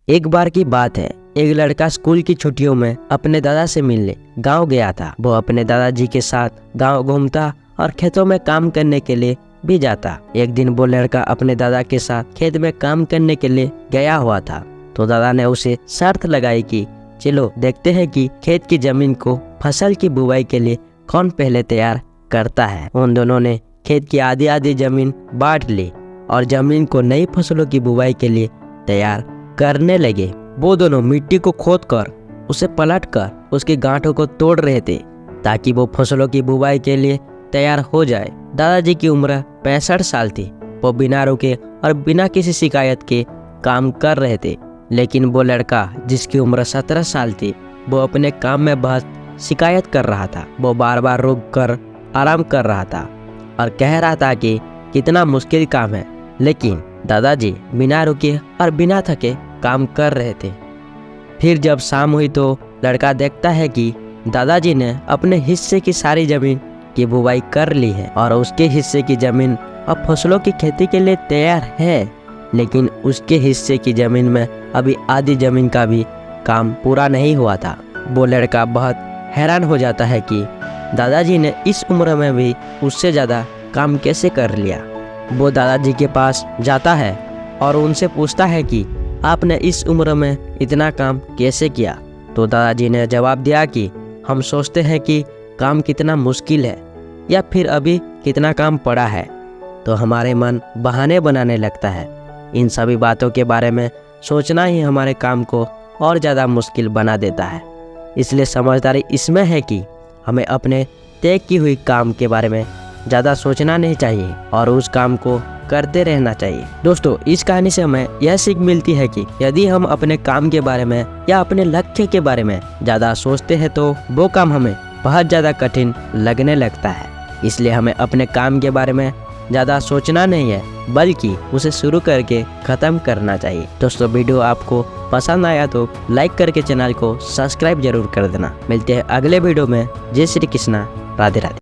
एक बार की बात है, एक लड़का स्कूल की छुट्टियों में अपने दादा से मिलने गांव गया था। वो अपने दादाजी के साथ गांव घूमता और खेतों में काम करने के लिए भी जाता। एक दिन वो लड़का अपने दादा के साथ खेत में काम करने के लिए गया हुआ था, तो दादा ने उसे शर्त लगाई कि चलो देखते हैं कि खेत की जमीन को फसल की बुवाई के लिए कौन पहले तैयार करता है। उन दोनों ने खेत की आधी आधी जमीन बांट ली और जमीन को नई फसलों की बुवाई के लिए तैयार करने लगे। वो दोनों मिट्टी को खोदकर उसे पलटकर उसकी गांठों को तोड़ रहे थे ताकि वो फसलों की बुवाई के लिए तैयार हो जाए। दादाजी की उम्र 65 साल थी। वो बिना रुके और बिना किसी शिकायत के काम कर रहे थे, लेकिन वो लड़का जिसकी उम्र 17 साल थी, वो अपने काम में बहुत शिकायत कर रहा था। वो बार बार रुक कर आराम कर रहा था और कह रहा था कि कितना मुश्किल काम है, लेकिन दादाजी बिना रुके और बिना थके काम कर रहे थे। फिर जब शाम हुई तो लड़का देखता है कि दादाजी ने अपने हिस्से की सारी जमीन की बुवाई कर ली है और उसके हिस्से की जमीन अब फसलों की खेती के लिए तैयार है, लेकिन उसके हिस्से की जमीन में अभी आधी जमीन का भी काम पूरा नहीं हुआ था। वो लड़का बहुत हैरान हो जाता है कि दादाजी ने इस उम्र में भी उससे ज़्यादा काम कैसे कर लिया। वो दादाजी के पास जाता है और उनसे पूछता है कि आपने इस उम्र में इतना काम कैसे किया। तो दादाजी ने जवाब दिया कि हम सोचते हैं कि काम कितना मुश्किल है या फिर अभी कितना काम पड़ा है, तो हमारे मन बहाने बनाने लगता है। इन सभी बातों के बारे में सोचना ही हमारे काम को और ज़्यादा मुश्किल बना देता है। इसलिए समझदारी इसमें है कि हमें अपने तय की हुई काम के बारे में ज़्यादा सोचना नहीं चाहिए और उस काम को करते रहना चाहिए। दोस्तों, इस कहानी से हमें यह सीख मिलती है कि यदि हम अपने काम के बारे में या अपने लक्ष्य के बारे में ज़्यादा सोचते हैं तो वो काम हमें बहुत ज़्यादा कठिन लगने लगता है। इसलिए हमें अपने काम के बारे में ज़्यादा सोचना नहीं है, बल्कि उसे शुरू करके ख़त्म करना चाहिए। दोस्तों, वीडियो आपको पसंद आया तो लाइक करके चैनल को सब्सक्राइब जरूर कर देना। मिलते हैं अगले वीडियो में। जय श्री कृष्णा, राधे राधे।